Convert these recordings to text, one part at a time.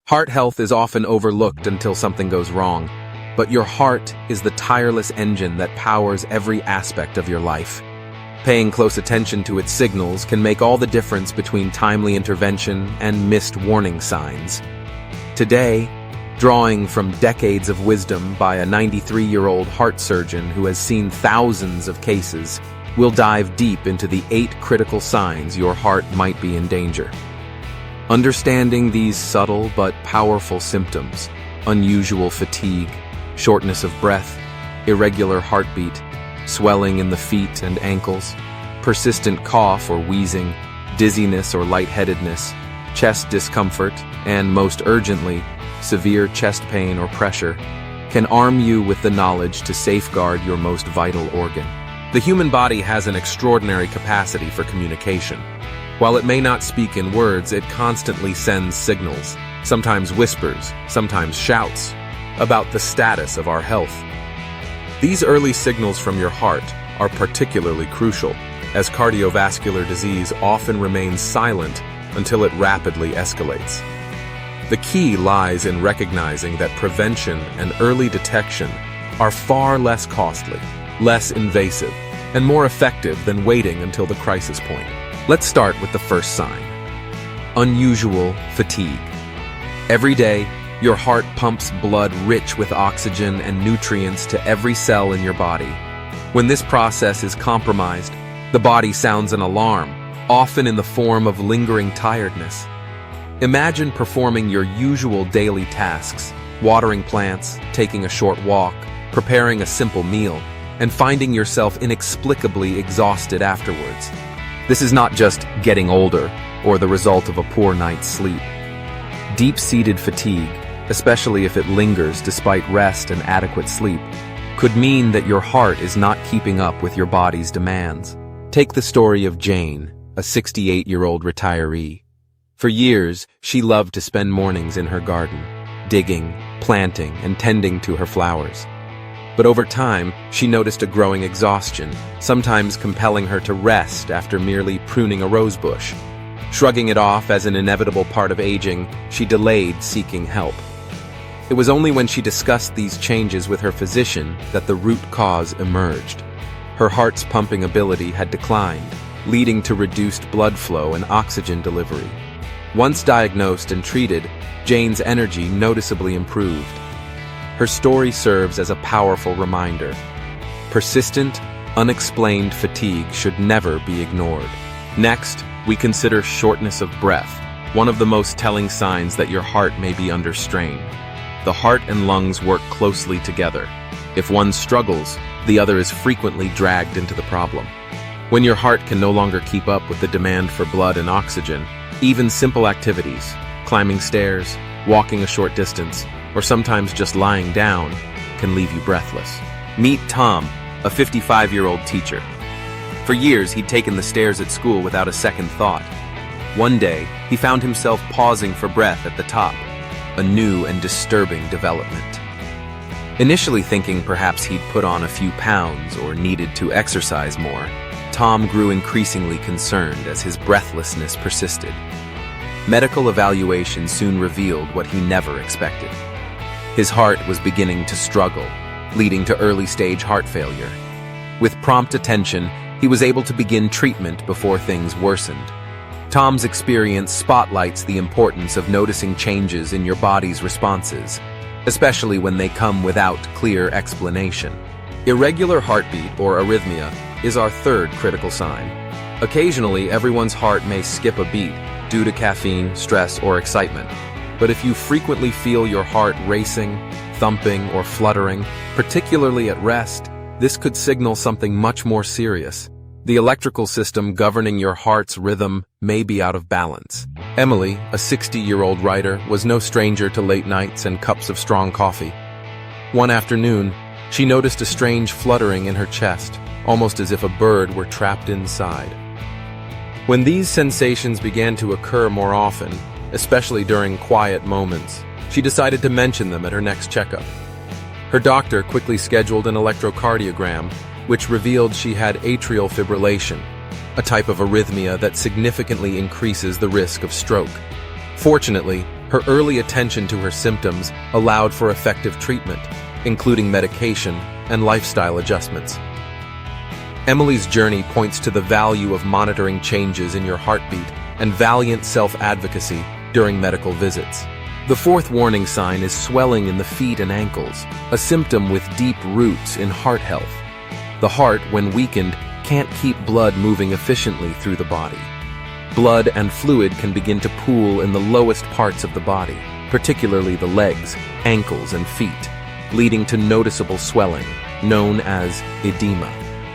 Heart health is often overlooked until something goes wrong, but your heart is the tireless engine that powers every aspect of your life. Paying close attention to its signals can make all the difference between timely intervention and missed warning signs. Today, drawing from decades of wisdom by a 93-year-old heart surgeon who has seen thousands of cases, we'll dive deep into the 8 critical signs your heart might be in danger. Understanding these subtle but powerful symptoms, unusual fatigue, shortness of breath, irregular heartbeat, swelling in the feet and ankles, persistent cough or wheezing, dizziness or lightheadedness, chest discomfort, and most urgently, severe chest pain or pressure, can arm you with the knowledge to safeguard your most vital organ. The human body has an extraordinary capacity for communication. While it may not speak in words, it constantly sends signals, sometimes whispers, sometimes shouts, about the status of our health. These early signals from your heart are particularly crucial, as cardiovascular disease often remains silent until it rapidly escalates. The key lies in recognizing that prevention and early detection are far less costly, less invasive, and more effective than waiting until the crisis point. Let's start with the first sign: unusual fatigue. Every day, your heart pumps blood rich with oxygen and nutrients to every cell in your body. When this process is compromised, the body sounds an alarm, often in the form of lingering tiredness. Imagine performing your usual daily tasks, watering plants, taking a short walk, preparing a simple meal, and finding yourself inexplicably exhausted afterwards. This is not just getting older or the result of a poor night's sleep. Deep-seated fatigue, especially if it lingers despite rest and adequate sleep, could mean that your heart is not keeping up with your body's demands. Take the story of Jane, a 68-year-old retiree. For years, she loved to spend mornings in her garden, digging, planting, and tending to her flowers. But over time, she noticed a growing exhaustion, sometimes compelling her to rest after merely pruning a rosebush. Shrugging it off as an inevitable part of aging, she delayed seeking help. It was only when she discussed these changes with her physician that the root cause emerged. Her heart's pumping ability had declined, leading to reduced blood flow and oxygen delivery. Once diagnosed and treated, Jane's energy noticeably improved. Her story serves as a powerful reminder. Persistent, unexplained fatigue should never be ignored. Next, we consider shortness of breath, one of the most telling signs that your heart may be under strain. The heart and lungs work closely together. If one struggles, the other is frequently dragged into the problem. When your heart can no longer keep up with the demand for blood and oxygen, even simple activities, climbing stairs, walking a short distance, or sometimes just lying down, can leave you breathless. Meet Tom, a 55-year-old teacher. For years, he'd taken the stairs at school without a second thought. One day, he found himself pausing for breath at the top, a new and disturbing development. Initially thinking perhaps he'd put on a few pounds or needed to exercise more, Tom grew increasingly concerned as his breathlessness persisted. Medical evaluation soon revealed what he never expected. His heart was beginning to struggle, leading to early-stage heart failure. With prompt attention, he was able to begin treatment before things worsened. Tom's experience spotlights the importance of noticing changes in your body's responses, especially when they come without clear explanation. Irregular heartbeat, or arrhythmia, is our third critical sign. Occasionally, everyone's heart may skip a beat due to caffeine, stress, or excitement. But if you frequently feel your heart racing, thumping, or fluttering, particularly at rest, this could signal something much more serious. The electrical system governing your heart's rhythm may be out of balance. Emily, a 60-year-old writer, was no stranger to late nights and cups of strong coffee. One afternoon, she noticed a strange fluttering in her chest, almost as if a bird were trapped inside. When these sensations began to occur more often, especially during quiet moments, she decided to mention them at her next checkup. Her doctor quickly scheduled an electrocardiogram, which revealed she had atrial fibrillation, a type of arrhythmia that significantly increases the risk of stroke. Fortunately, Her early attention to her symptoms allowed for effective treatment, including medication and lifestyle adjustments. Emily's journey points to the value of monitoring changes in your heartbeat and valiant self-advocacy during medical visits. The fourth warning sign is swelling in the feet and ankles, a symptom with deep roots in heart health. The heart, when weakened, can't keep blood moving efficiently through the body. Blood and fluid can begin to pool in the lowest parts of the body, particularly the legs, ankles, and feet, leading to noticeable swelling, known as edema.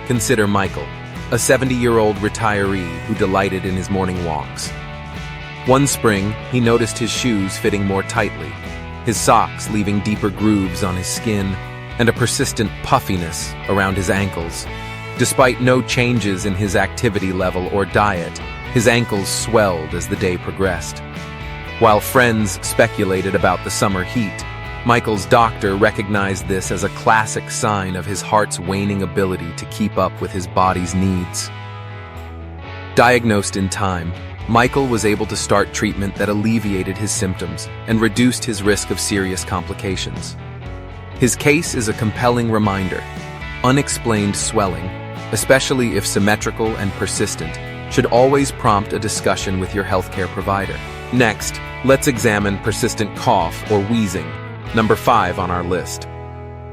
Consider Michael, a 70-year-old retiree who delighted in his morning walks. One spring, he noticed his shoes fitting more tightly, his socks leaving deeper grooves on his skin, and a persistent puffiness around his ankles. Despite no changes in his activity level or diet, his ankles swelled as the day progressed. While friends speculated about the summer heat, Michael's doctor recognized this as a classic sign of his heart's waning ability to keep up with his body's needs. Diagnosed in time, Michael was able to start treatment that alleviated his symptoms and reduced his risk of serious complications. His case is a compelling reminder. Unexplained swelling, especially if symmetrical and persistent, should always prompt a discussion with your healthcare provider. Next, let's examine persistent cough or wheezing, number 5 on our list.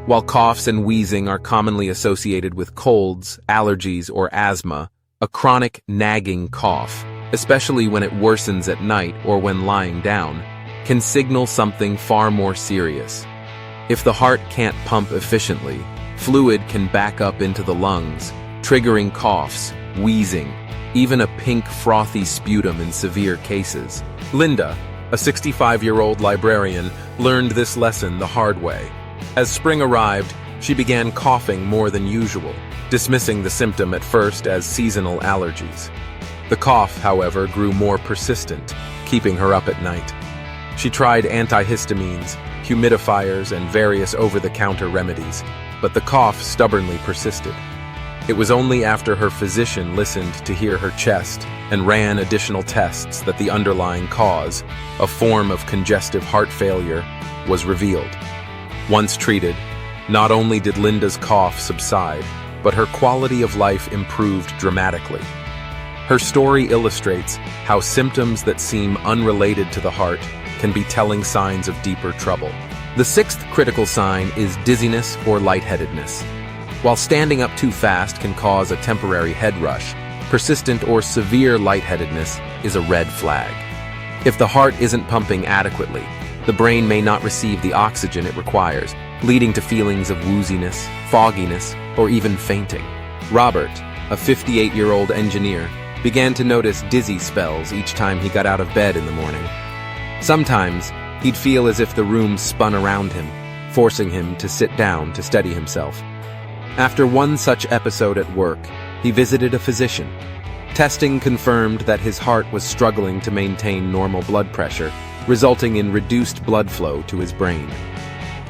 While coughs and wheezing are commonly associated with colds, allergies, or asthma, a chronic nagging cough, especially when it worsens at night or when lying down, can signal something far more serious. If the heart can't pump efficiently, fluid can back up into the lungs, triggering coughs, wheezing, even a pink frothy sputum in severe cases. Linda, a 65-year-old librarian, learned this lesson the hard way. As spring arrived, she began coughing more than usual, dismissing the symptom at first as seasonal allergies. The cough, however, grew more persistent, keeping her up at night. She tried antihistamines, humidifiers, and various over-the-counter remedies, but the cough stubbornly persisted. It was only after her physician listened to hear her chest and ran additional tests that the underlying cause, a form of congestive heart failure, was revealed. Once treated, not only did Linda's cough subside, but her quality of life improved dramatically. Her story illustrates how symptoms that seem unrelated to the heart can be telling signs of deeper trouble. The sixth critical sign is dizziness or lightheadedness. While standing up too fast can cause a temporary head rush, persistent or severe lightheadedness is a red flag. If the heart isn't pumping adequately, the brain may not receive the oxygen it requires, leading to feelings of wooziness, fogginess, or even fainting. Robert, a 58-year-old engineer, began to notice dizzy spells each time he got out of bed in the morning. Sometimes, he'd feel as if the room spun around him, forcing him to sit down to steady himself. After one such episode at work, he visited a physician. Testing confirmed that his heart was struggling to maintain normal blood pressure, resulting in reduced blood flow to his brain.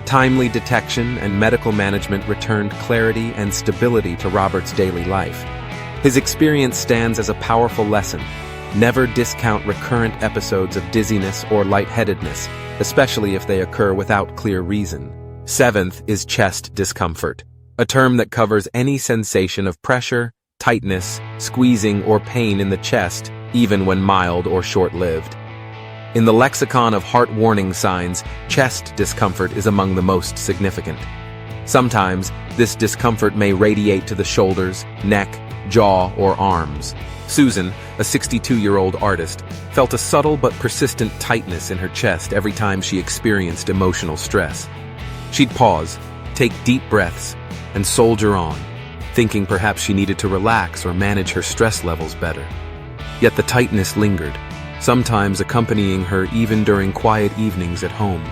Timely detection and medical management returned clarity and stability to Robert's daily life. His experience stands as a powerful lesson. Never discount recurrent episodes of dizziness or lightheadedness, especially if they occur without clear reason. Seventh is chest discomfort, a term that covers any sensation of pressure, tightness, squeezing, or pain in the chest, even when mild or short-lived. In the lexicon of heart warning signs, chest discomfort is among the most significant. Sometimes, this discomfort may radiate to the shoulders, neck, jaw, or arms. Susan, a 62-year-old artist, felt a subtle but persistent tightness in her chest every time she experienced emotional stress. She'd pause, take deep breaths, and soldier on, thinking perhaps she needed to relax or manage her stress levels better. Yet the tightness lingered, sometimes accompanying her even during quiet evenings at home.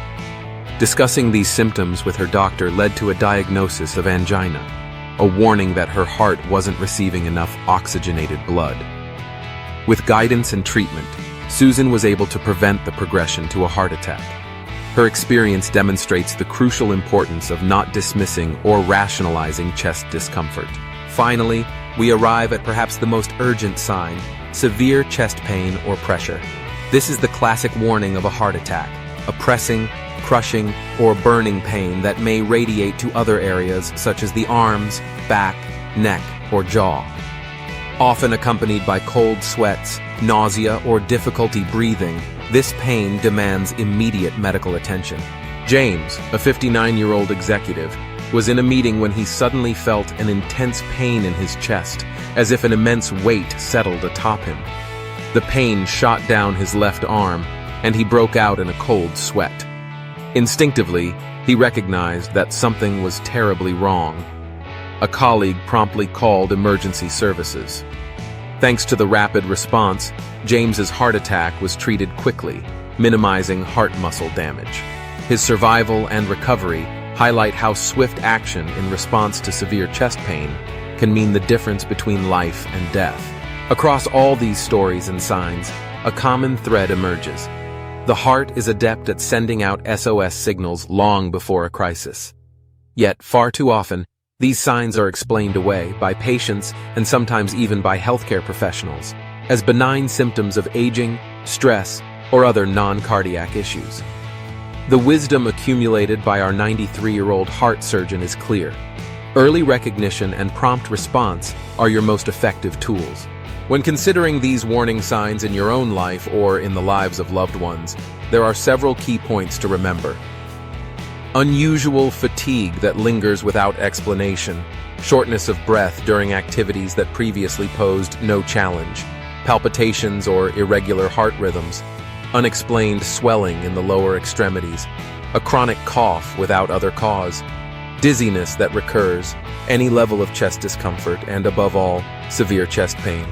Discussing these symptoms with her doctor led to a diagnosis of angina, a warning that her heart wasn't receiving enough oxygenated blood. With guidance and treatment, Susan was able to prevent the progression to a heart attack. Her experience demonstrates the crucial importance of not dismissing or rationalizing chest discomfort. Finally, we arrive at perhaps the most urgent sign: severe chest pain or pressure. This is the classic warning of a heart attack, a pressing, crushing, or burning pain that may radiate to other areas such as the arms, back, neck, or jaw. Often accompanied by cold sweats, nausea, or difficulty breathing, this pain demands immediate medical attention. James, a 59-year-old executive, was in a meeting when he suddenly felt an intense pain in his chest, as if an immense weight settled atop him. The pain shot down his left arm, and he broke out in a cold sweat. Instinctively, he recognized that something was terribly wrong. A colleague promptly called emergency services. Thanks to the rapid response, James's heart attack was treated quickly, minimizing heart muscle damage. His survival and recovery highlight how swift action in response to severe chest pain can mean the difference between life and death. Across all these stories and signs, a common thread emerges. The heart is adept at sending out SOS signals long before a crisis. Yet, far too often, these signs are explained away by patients and sometimes even by healthcare professionals as benign symptoms of aging, stress, or other non-cardiac issues. The wisdom accumulated by our 93-year-old heart surgeon is clear. Early recognition and prompt response are your most effective tools. When considering these warning signs in your own life or in the lives of loved ones, there are several key points to remember. Unusual fatigue that lingers without explanation, shortness of breath during activities that previously posed no challenge, palpitations or irregular heart rhythms, unexplained swelling in the lower extremities, a chronic cough without other cause, dizziness that recurs, any level of chest discomfort, and above all, severe chest pain.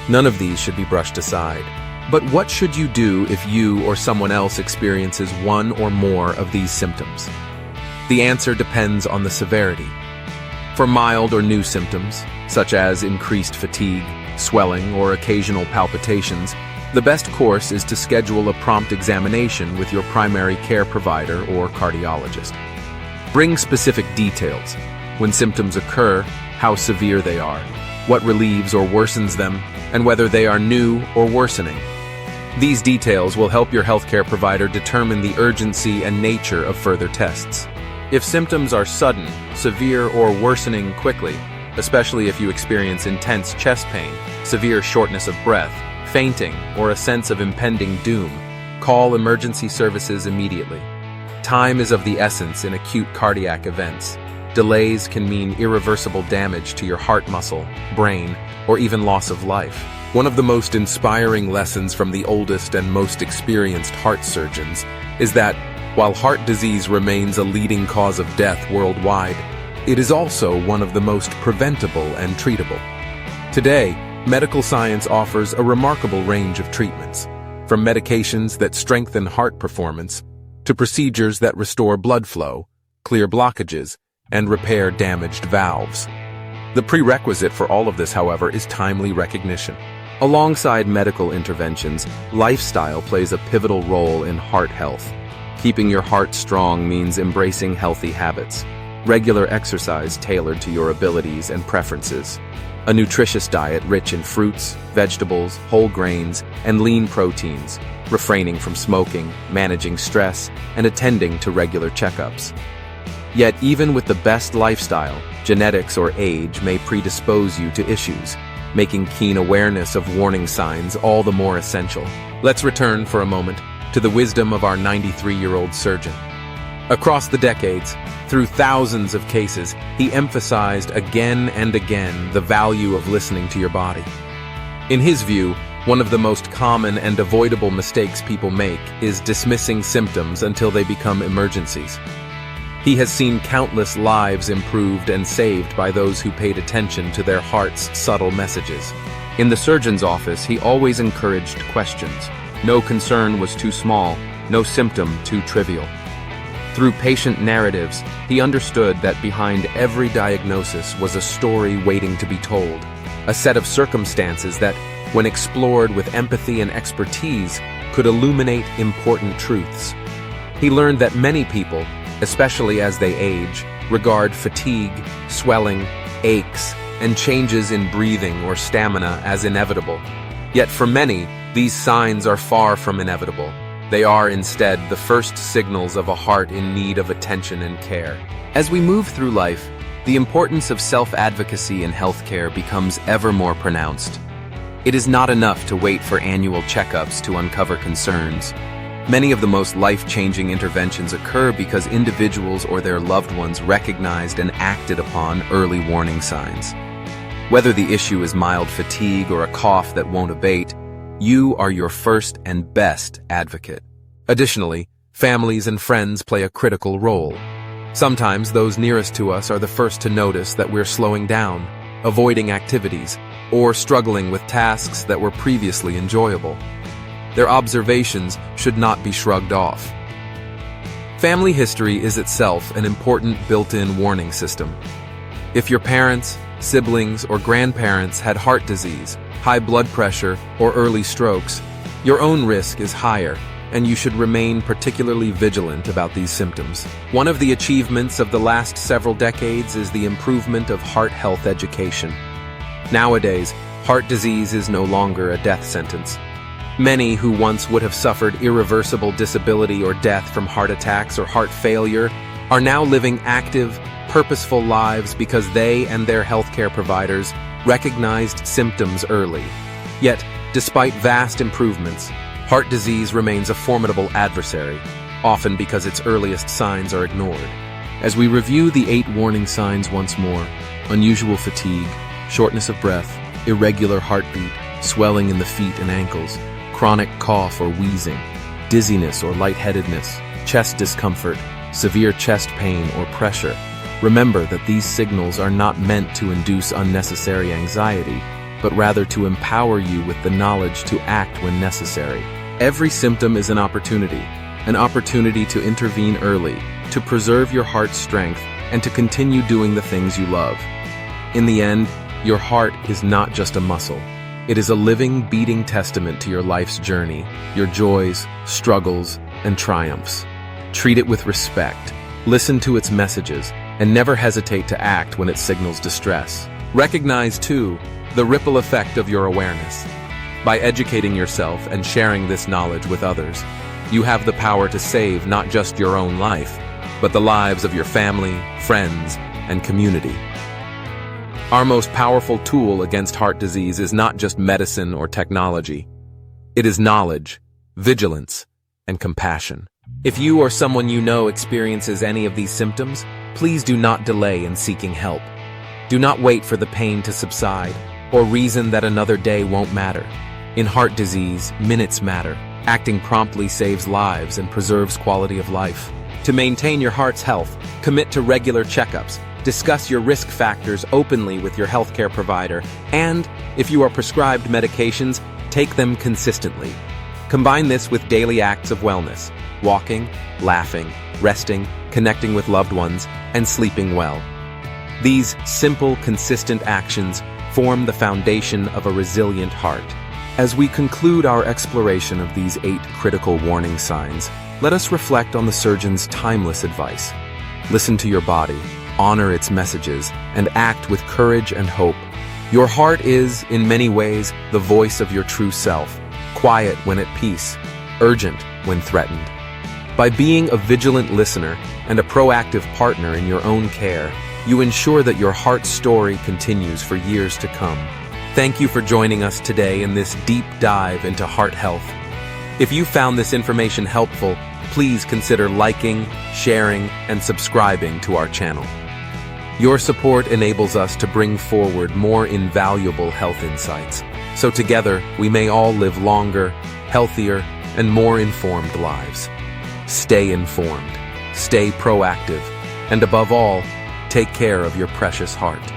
None of these should be brushed aside. But what should you do if you or someone else experiences one or more of these symptoms? The answer depends on the severity. For mild or new symptoms, such as increased fatigue, swelling, or occasional palpitations, the best course is to schedule a prompt examination with your primary care provider or cardiologist. Bring specific details: when symptoms occur, how severe they are, what relieves or worsens them, and whether they are new or worsening. These details will help your healthcare provider determine the urgency and nature of further tests. If symptoms are sudden, severe, or worsening quickly, especially if you experience intense chest pain, severe shortness of breath, fainting, or a sense of impending doom, call emergency services immediately. Time is of the essence in acute cardiac events. Delays can mean irreversible damage to your heart muscle, brain, or even loss of life. One of the most inspiring lessons from the oldest and most experienced heart surgeons is that, while heart disease remains a leading cause of death worldwide, it is also one of the most preventable and treatable. Today, medical science offers a remarkable range of treatments, from medications that strengthen heart performance to procedures that restore blood flow, clear blockages, and repair damaged valves. The prerequisite for all of this, however, is timely recognition. Alongside medical interventions, lifestyle plays a pivotal role in heart health. Keeping your heart strong means embracing healthy habits, regular exercise tailored to your abilities and preferences, a nutritious diet rich in fruits, vegetables, whole grains, and lean proteins, refraining from smoking, managing stress, and attending to regular checkups. Yet even with the best lifestyle, genetics or age may predispose you to issues, making keen awareness of warning signs all the more essential. Let's return for a moment to the wisdom of our 93-year-old surgeon. Across the decades, through thousands of cases, he emphasized again and again the value of listening to your body. In his view, one of the most common and avoidable mistakes people make is dismissing symptoms until they become emergencies. He has seen countless lives improved and saved by those who paid attention to their heart's subtle messages. In the surgeon's office, he always encouraged questions. No concern was too small, no symptom too trivial. Through patient narratives, he understood that behind every diagnosis was a story waiting to be told, a set of circumstances that, when explored with empathy and expertise, could illuminate important truths. He learned that many people, especially as they age, regard fatigue, swelling, aches, and changes in breathing or stamina as inevitable. Yet for many, These signs are far from inevitable. They are instead the first signals of a heart in need of attention and care. As we move through life, the importance of self-advocacy in healthcare becomes ever more pronounced. It is not enough to wait for annual checkups to uncover concerns. Many of the most life-changing interventions occur because individuals or their loved ones recognized and acted upon early warning signs. Whether the issue is mild fatigue or a cough that won't abate, you are your first and best advocate. Additionally, families and friends play a critical role. Sometimes those nearest to us are the first to notice that we're slowing down, avoiding activities, or struggling with tasks that were previously enjoyable. Their observations should not be shrugged off. Family history is itself an important built-in warning system. If your parents, siblings, or grandparents had heart disease, high blood pressure, or early strokes, your own risk is higher, and you should remain particularly vigilant about these symptoms. One of the achievements of the last several decades is the improvement of heart health education. Nowadays, heart disease is no longer a death sentence. Many who once would have suffered irreversible disability or death from heart attacks or heart failure are now living active, purposeful lives because they and their healthcare providers recognized symptoms early. Yet, despite vast improvements, heart disease remains a formidable adversary, often because its earliest signs are ignored. As we review the 8 warning signs once more, unusual fatigue, shortness of breath, irregular heartbeat, swelling in the feet and ankles, chronic cough or wheezing, dizziness or lightheadedness, chest discomfort, severe chest pain or pressure, remember that these signals are not meant to induce unnecessary anxiety, but rather to empower you with the knowledge to act when necessary. Every symptom is an opportunity to intervene early, to preserve your heart's strength, and to continue doing the things you love. In the end, your heart is not just a muscle. It is a living, beating testament to your life's journey, your joys, struggles, and triumphs. Treat it with respect, listen to its messages, and never hesitate to act when it signals distress. Recognize, too, the ripple effect of your awareness. By educating yourself and sharing this knowledge with others, you have the power to save not just your own life, but the lives of your family, friends, and community. Our most powerful tool against heart disease is not just medicine or technology. It is knowledge, vigilance, and compassion. If you or someone you know experiences any of these symptoms, please do not delay in seeking help. Do not wait for the pain to subside, or reason that another day won't matter. In heart disease, minutes matter. Acting promptly saves lives and preserves quality of life. To maintain your heart's health, commit to regular checkups. Discuss your risk factors openly with your healthcare provider, and, if you are prescribed medications, take them consistently. Combine this with daily acts of wellness: walking, laughing, resting, connecting with loved ones, and sleeping well. These simple, consistent actions form the foundation of a resilient heart. As we conclude our exploration of these 8 critical warning signs, let us reflect on the surgeon's timeless advice. Listen to your body, honor its messages, and act with courage and hope. Your heart is, in many ways, the voice of your true self, quiet when at peace, urgent when threatened. By being a vigilant listener and a proactive partner in your own care, you ensure that your heart's story continues for years to come. Thank you for joining us today in this deep dive into heart health. If you found this information helpful, please consider liking, sharing, and subscribing to our channel. Your support enables us to bring forward more invaluable health insights, so together we may all live longer, healthier, and more informed lives. Stay informed, stay proactive, and above all, take care of your precious heart.